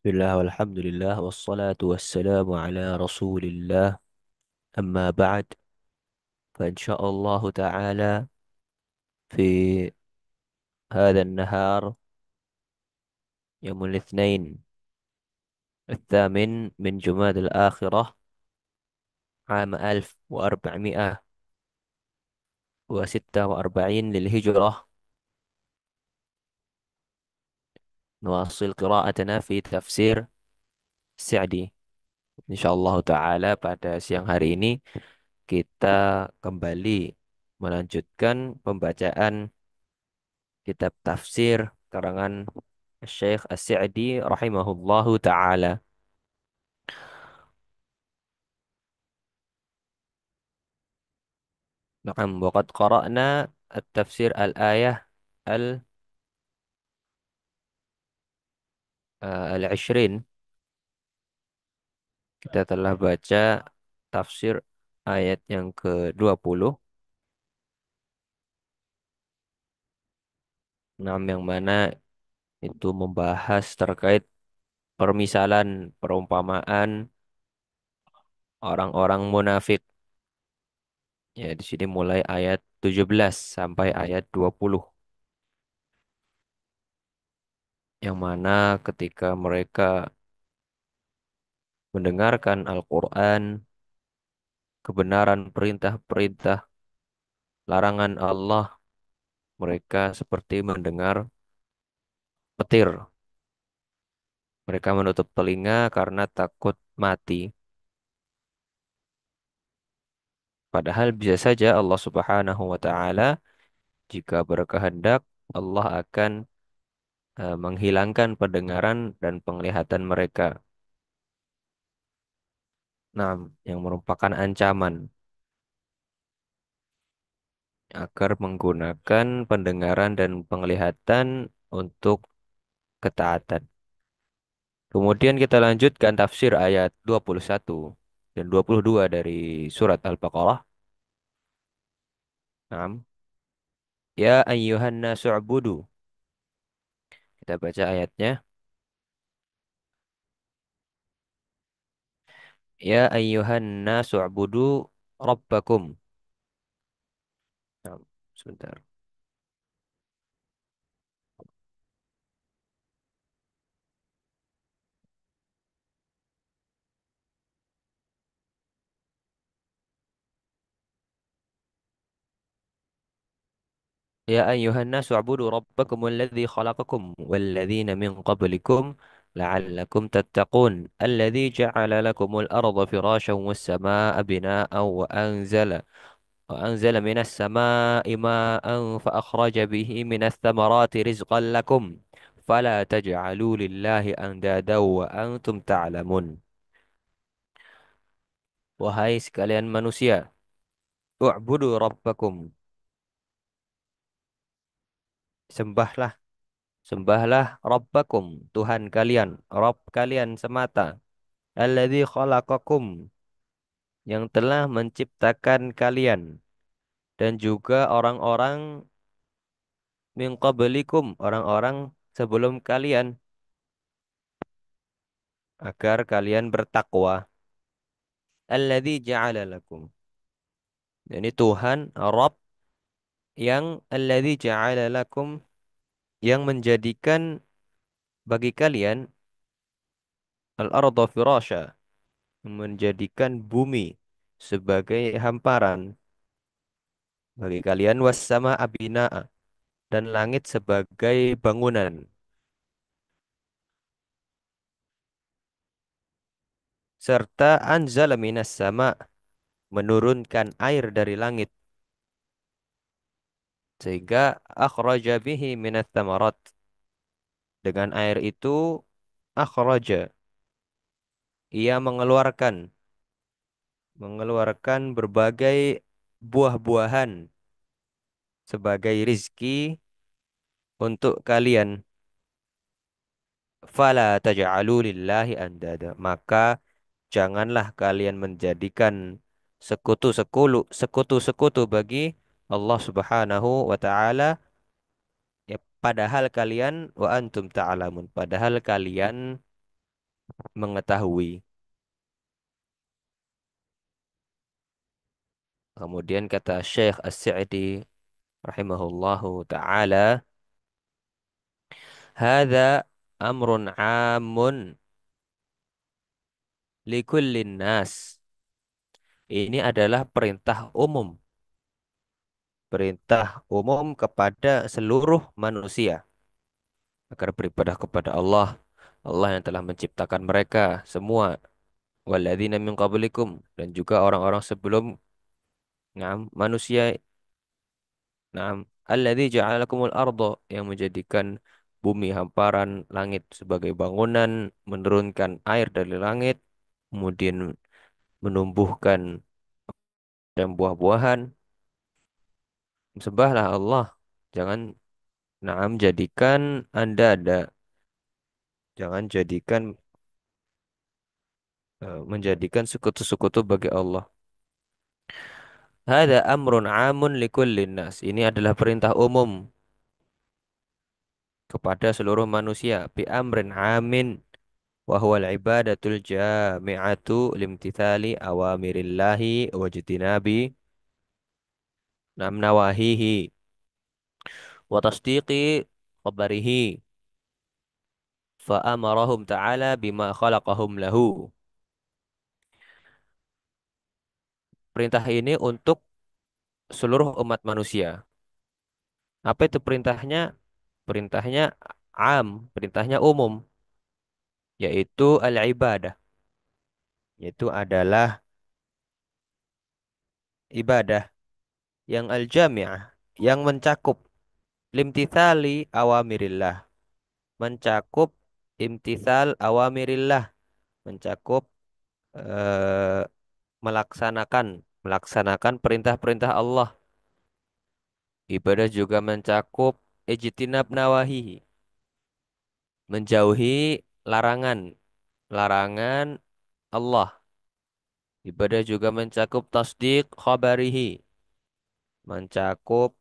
Bismillah walhamdulillah wassalatu wassalamu ala rasulillah amma ba'd fa insyaallah ta'ala fi hadha an-nahar yawmul itsnain الثامن من جماد الآخرة عام 1446 للهجرة نواصل قراءتنا في تفسير السعدي insyaallah ta'ala pada siang hari ini kita kembali melanjutkan pembacaan kitab tafsir karangan Syekh As-Sa'di rahimahullahu taala. Na'am, waqad qara'na at-tafsir al-ayah al al-20. Kita telah baca tafsir ayat yang ke-20. Nam yang mana itu membahas terkait permisalan perumpamaan orang-orang munafik. Ya, di sini mulai ayat 17 sampai ayat 20. Yang mana ketika mereka mendengarkan Al-Quran, kebenaran perintah-perintah, larangan Allah, mereka seperti mendengar petir. Mereka menutup telinga karena takut mati. Padahal bisa saja Allah Subhanahu wa taala jika berkehendak Allah akan menghilangkan pendengaran dan penglihatan mereka. Nah, yang merupakan ancaman agar menggunakan pendengaran dan penglihatan untuk ketaatan. Kemudian kita lanjutkan tafsir ayat 21 dan 22 dari surat Al-Baqarah. Naam. Ya ayyuhan nasu'budu. Kita baca ayatnya. Ya ayyuhan nasu'budu rabbakum. Naam. Sebentar. Ya ayyuhan nasu'budu rabbakum alladhi khalaqakum walladzina min qablikum la'allakum tattaqun. Alladhi ja'ala lakumul arda firasyan was samaa'a bina'an وأنزل من السماء ماء فأخرج به من الثمرات رزقا لكم فلا تجعلوا لله أندادا وأنتم تعلمون. Wahai sekalian manusia, u'budu rabbakum, sembahlah, sembahlah rabbakum, Tuhan kalian, Rabb kalian semata, alladzi khalaqakum, yang telah menciptakan kalian dan juga orang-orang min qablikum, orang-orang sebelum kalian, agar kalian bertakwa. Alladzi ja'ala lakum. Ini Tuhan, Rabb yang alladzi ja'ala lakum, yang menjadikan bagi kalian al-arda firasya, menjadikan bumi sebagai hamparan bagi kalian, was sama abina'a, dan langit sebagai bangunan, serta anzala minas sama, menurunkan air dari langit, sehingga akhraja bihi minat tamarat, dengan air itu akhraja, ia mengeluarkan berbagai buah-buahan sebagai rizki untuk kalian. Fala taj'alu lillahi andada. Maka janganlah kalian menjadikan sekutu-sekutu bagi Allah Subhanahu wa taala, ya, padahal kalian wa antum ta'lamun, padahal kalian mengetahui. Kemudian kata Syekh As-Sa'di rahimahullahu taala, "Hadza amrun 'amun likullin nas." Ini adalah perintah umum kepada seluruh manusia agar beribadah kepada Allah, Allah yang telah menciptakan mereka semua, walladzina min qablikum, dan juga orang-orang sebelum manusia. Naam, alladzi ja'ala lakumul arda, yang menjadikan bumi hamparan, langit sebagai bangunan, menurunkan air dari langit, kemudian menumbuhkan dan buah-buahan. Sembahlah Allah. Jangan jadikan Anda ada, jangan jadikan menjadikan sekutu-sekutu bagi Allah. Hada amrun amun likullin nas. Ini adalah perintah umum kepada seluruh manusia. Bi amrin amin wa huwa al-ibadatul jami'atu limtithali awamirillahi wa jtinabi nawahihi wa tasdiqi khabarihi, fa amarahum ta'ala bima khalaqahum lahu. Perintah ini untuk seluruh umat manusia. Apa itu perintahnya? Perintahnya perintahnya umum, yaitu al-ibadah, yaitu adalah ibadah yang al-jami'ah, yang mencakup limtithali awamirillah, mencakup imtithal awamirillah, mencakup eh, melaksanakan melaksanakan perintah-perintah Allah. Ibadah juga mencakup ijtinab nawahihi, menjauhi larangan larangan Allah. Ibadah juga mencakup tasdik khabarihi, mencakup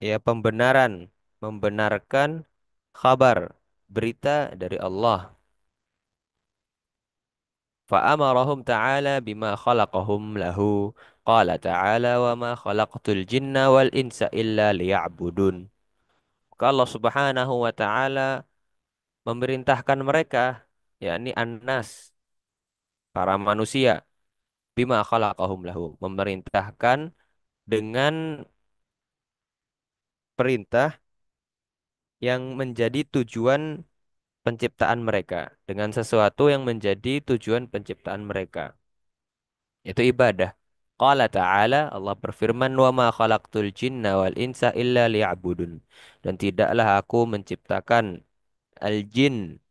ya pembenaran, membenarkan kabar, berita dari Allah. Fa'amarahum ta'ala bima khalaqahum lahu. Qala ta'ala wa ma khalaqtul jinna wal insa illa liya'budun. Maka Allah Subhanahu wa taala memerintahkan mereka, yakni annas, para manusia, bima khalaqahum lahu, memerintahkan dengan perintah yang menjadi tujuan penciptaan mereka, dengan sesuatu yang menjadi tujuan penciptaan mereka, yaitu ibadah. Qala ta'ala, Allah berfirman, wa ma khalaqtul jinna wal insa illa liya'budun. Dan tidaklah aku menciptakan al-jin,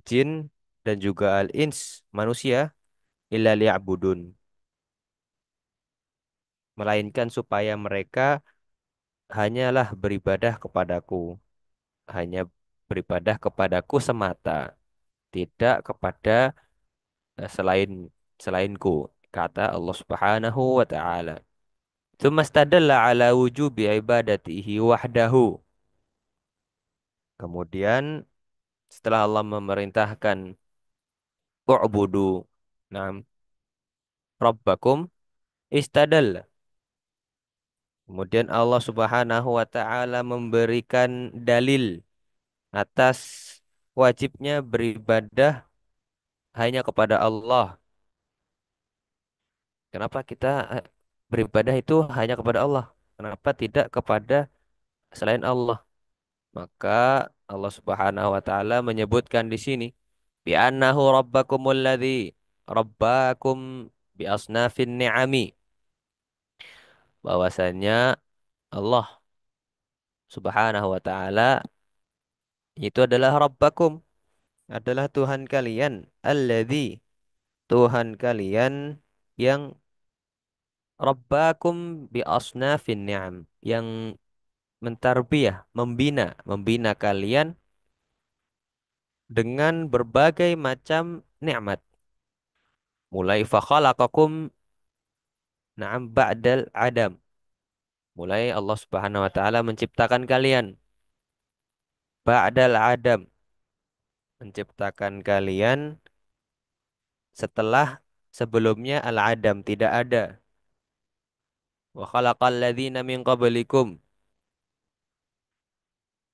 jin, dan juga al-ins, manusia, illa liya'budun, melainkan supaya mereka hanyalah beribadah kepadaku, hanya beribadah kepadaku semata, tidak kepada selain selainku, kata Allah Subhanahu wa taala. Tsumma istadalla ala wujubi ibadatihi wahdahu. Kemudian setelah Allah memerintahkan u'budu nam rabbakum, istadalla. Kemudian Allah Subhanahu wa taala memberikan dalil atas wajibnya beribadah hanya kepada Allah. Kenapa kita beribadah itu hanya kepada Allah? Kenapa tidak kepada selain Allah? Maka Allah Subhanahu wa taala menyebutkan di sini, bi annahu rabbakumul ladzi rabbakum bi asnafin ni'ami, bahwasanya Allah Subhanahu wa taala itu adalah rabbakum, adalah Tuhan kalian, alladzi, Tuhan kalian yang rabbakum bi asnafin ni'am, yang mentarbiyah, membina kalian dengan berbagai macam nikmat. Mulai fakhalaqakum na'am ba'dal adam. Mulai Allah Subhanahu wa taala menciptakan kalian ba'dal adam, menciptakan kalian setelah sebelumnya al-adam tidak ada. Wa khalaqal ladzina min qablikum.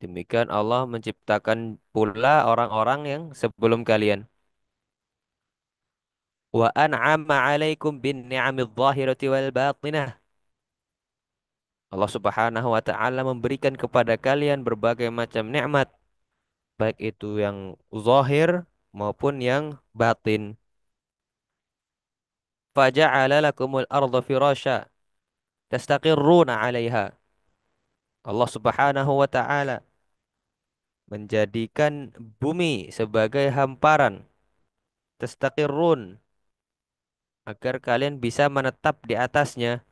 Demikian Allah menciptakan pula orang-orang yang sebelum kalian. Wa an'ama 'alaikum bin ni'amidh dhahirati wal batinah. Allah Subhanahu wa taala memberikan kepada kalian berbagai macam nikmat, baik itu yang zahir maupun yang batin. Faja'ala lakumul arda firasya tastaqirruna 'alaiha. Allah Subhanahu wa taala menjadikan bumi sebagai hamparan, tastaqirrun, agar kalian bisa menetap di atasnya,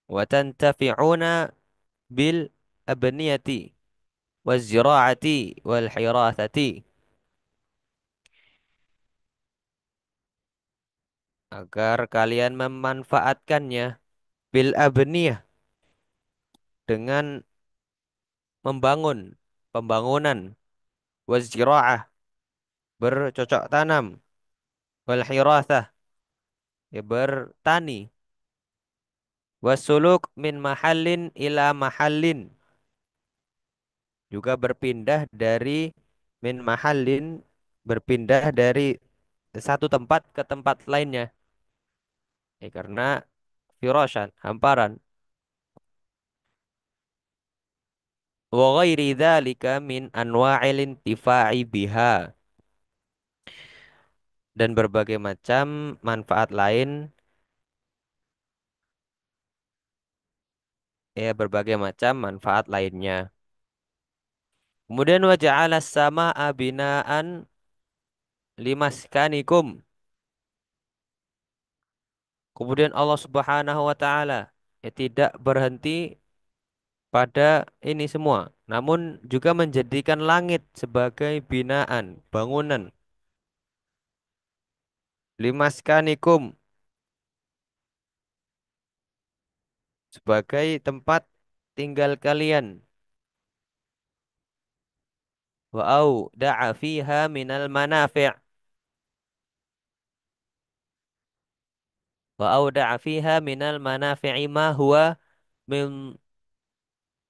wa tantafi'una bil abniyati waz ziraati wal hirathati, agar kalian memanfaatkannya bil abniyah, dengan membangun pembangunan, waz ziraah, bercocok tanam, wal hirathah, ya bertani, wasuluk min mahallin ila mahallin, juga berpindah dari min mahallin, berpindah dari satu tempat ke tempat lainnya, ya karena firasyan hamparan, wa ghairi dzalika min anwa'il intifa'i biha, dan berbagai macam manfaat lain, ya berbagai macam manfaat lainnya. Kemudian wa ja'ala as-samaa'a binaan limaskanikum. Kemudian Allah Subhanahu wa taala ya tidak berhenti pada ini semua, namun juga menjadikan langit sebagai binaan, bangunan, limaskanikum, sebagai tempat tinggal kalian. Wa au da'a fiha minal manafi', wa au da'a fiha minal manafi'i ma huwa min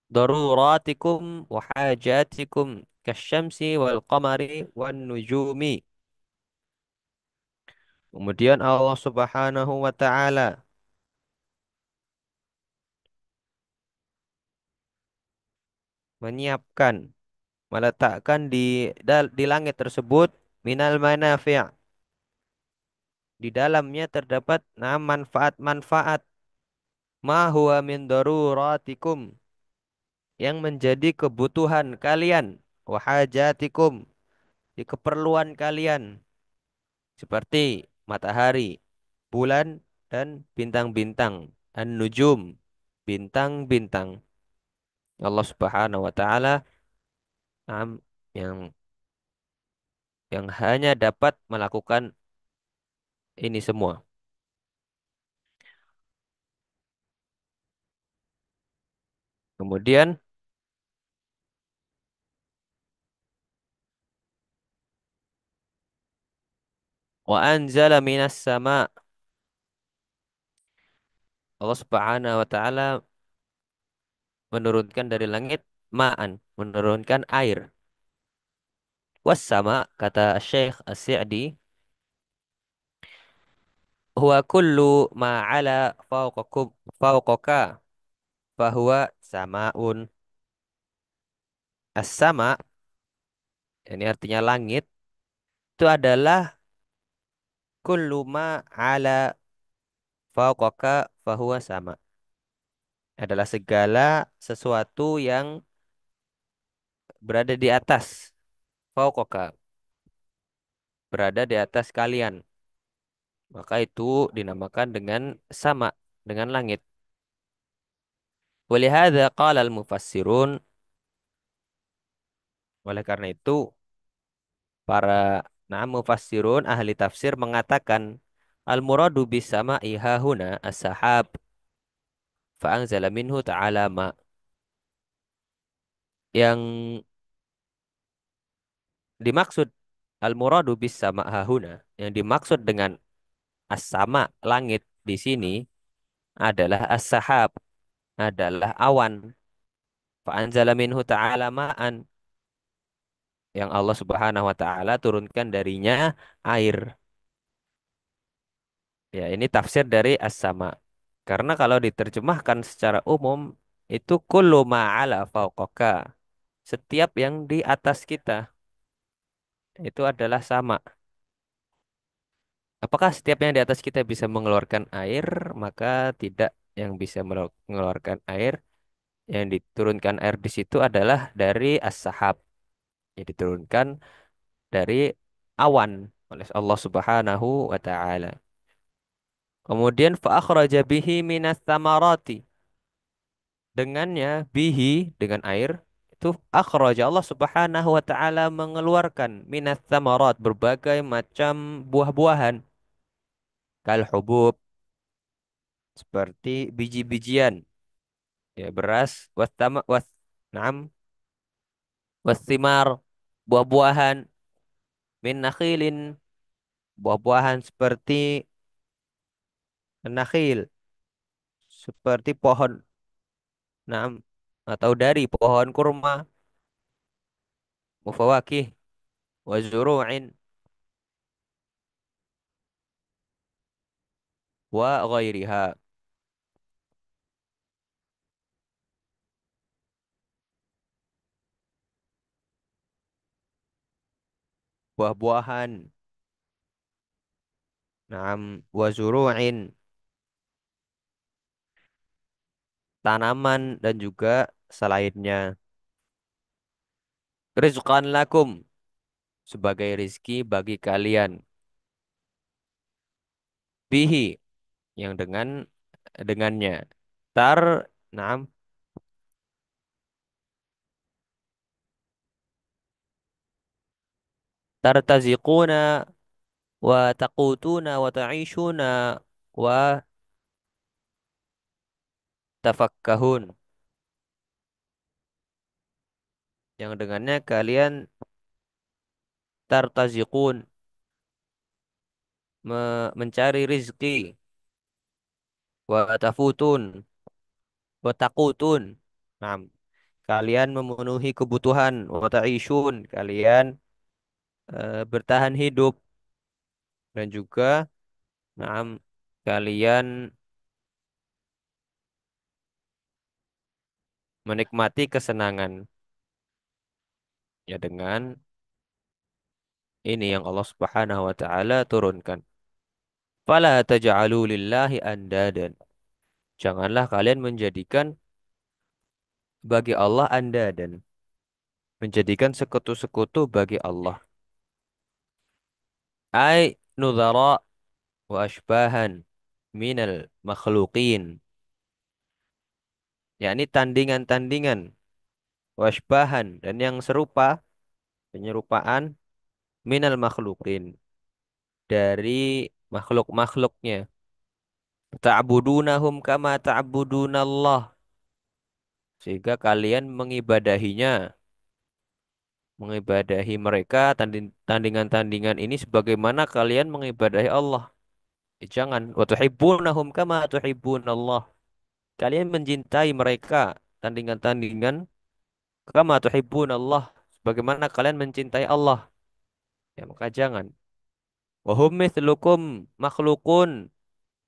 daruratikum wa hajatikum kasyamsi wal qamari wan nujumi. Kemudian Allah Subhanahu wa taala menyiapkan, meletakkan di langit tersebut minal manafi', di dalamnya terdapat manfaat-manfaat, ma huwa min daruratikum, yang menjadi kebutuhan kalian, wa hajatikum, di keperluan kalian, seperti matahari, bulan, dan bintang-bintang, an-nujum, bintang-bintang. Allah Subhanahu wa taala am, yang hanya dapat melakukan ini semua. Kemudian wa anzala minas sama, Allah Subhanahu wa taala menurunkan dari langit ma'an, menurunkan air. Was sama, kata Syekh As-Sa'di, huwa kullu ma ala fawqakum fawqaka fahuwa samaun. As-sama, ini artinya langit, itu adalah kullu ma ala fawqaka fahuwa sama. Adalah segala sesuatu yang berada di atas, fawqaka, berada di atas kalian. Maka itu dinamakan dengan sama, dengan langit. Walihada qala al-mufassirun, oleh karena itu para mufassirun ahli tafsir mengatakan al-muradu bis sama'i hahuna as-sahab fa anzala minhu ta'ala ma, yang Dimaksud al-muradu bis sama hahuna. Yang dimaksud dengan as-sama langit di sini adalah as-sahab, adalah awan. Fa'anzala minhu ta'ala ma'an yang Allah Subhanahu wa taala turunkan darinya air. Ya, ini tafsir dari as-sama. Karena kalau diterjemahkan secara umum itu kullu ma'ala fauqaka. Setiap yang di atas kita itu adalah sama. Apakah setiap yang di atas kita bisa mengeluarkan air? Maka tidak, yang bisa mengeluarkan air, yang diturunkan air di situ adalah dari as-sahab. Yang diturunkan dari awan oleh Allah Subhanahu wa taala. Kemudian fa akhraja bihi minas tsamarati. Dengannya bihi dengan air itu akhraja Allah Subhanahu wa taala mengeluarkan minas tsamarat berbagai macam buah-buahan kal hubub seperti biji-bijian ya beras was na'am wasthimar buah-buahan min nakhilin buah-buahan seperti nakhil seperti pohon na'am atau dari pohon kurma mufawakih wa zuru'in wa ghairiha buah-buahan na'am wa zuru'in tanaman dan juga selainnya rizqan lakum sebagai rizki bagi kalian bihi yang dengannya tar na'am tartaziquna wa taqutuna wa ta'ishuna wa tafakkahun yang dengannya kalian tartaziqun mencari rizki wa tafutun wa taqutun nah kalian memenuhi kebutuhan wa ta'ishun kalian bertahan hidup dan juga nah kalian menikmati kesenangan ya dengan ini yang Allah Subhanahu wa taala turunkan fala taj'alu lillahi andadan janganlah kalian menjadikan bagi Allah andadan menjadikan sekutu-sekutu bagi Allah ai nudhara wa ashbahan minal makhluqin yakni tandingan-tandingan washbahan dan yang serupa penyerupaan minal makhluqin dari makhluk-makhluknya ta'budunahum kama ta'budunallah sehingga kalian mengibadahi mereka tandingan-tandingan ini sebagaimana kalian mengibadahi Allah. Jangan wa tuhibbunahum kama tuhibbunallah. Kalian mencintai mereka tandingan-tandingan kama tuhibbunallah sebagaimana kalian mencintai Allah. Ya maka jangan. Wa hum mithlukum makhluqun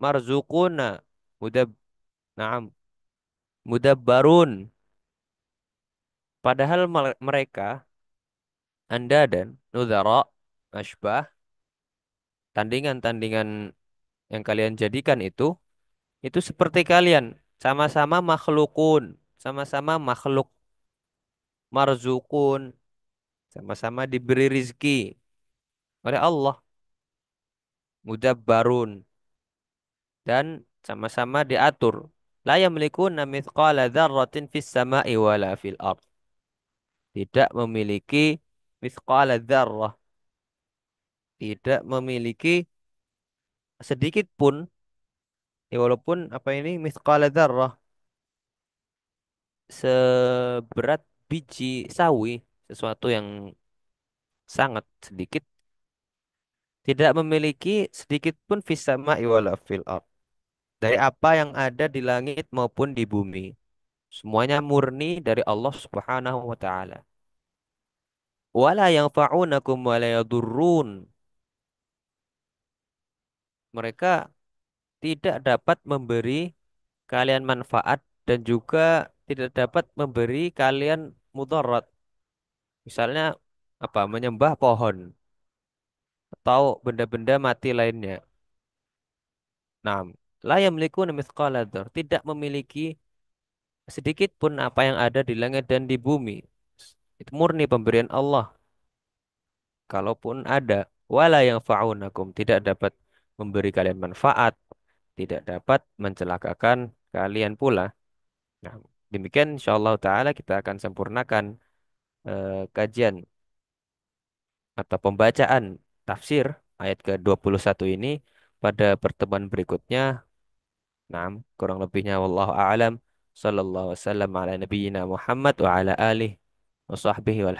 marzuquna mudab na'am mudabbarun. Padahal mereka Anda dan nudhara asbah tandingan-tandingan yang kalian jadikan itu seperti kalian sama-sama makhlukun sama-sama makhluk marzukun sama-sama diberi rizki oleh Allah mudabbarun dan sama-sama diatur la yamlikuna mithqala dzarratin fis sama'i wala fil ard tidak memiliki mithqala dzarrah tidak memiliki sedikit pun ya walaupun apa ini mithqala dzarrah seberat biji sawi sesuatu yang sangat sedikit, tidak memiliki sedikit pun fis sama'i wala fil ard. Dari apa yang ada di langit maupun di bumi. Semuanya murni dari Allah Subhanahu wa taala. Wala yanfa'unakum wala yadurrun. Mereka tidak dapat memberi kalian manfaat dan juga tidak dapat memberi kalian mudarat. Misalnya apa? Menyembah pohon atau benda-benda mati lainnya. Nah, la yamlikuna mithqala dzar, tidak memiliki sedikit pun apa yang ada di langit dan di bumi. Itu murni pemberian Allah. Kalaupun ada, wala yang fa'unakum, tidak dapat memberi kalian manfaat, tidak dapat mencelakakan kalian pula. Nah, demikian insyaallah taala kita akan sempurnakan kajian atau pembacaan tafsir ayat ke-21 ini pada pertemuan berikutnya. Nah, kurang lebihnya wallahu a'lam. Sallallahu wasallam ala nabiyyina Muhammad wa ala alihi wa sahbihi wal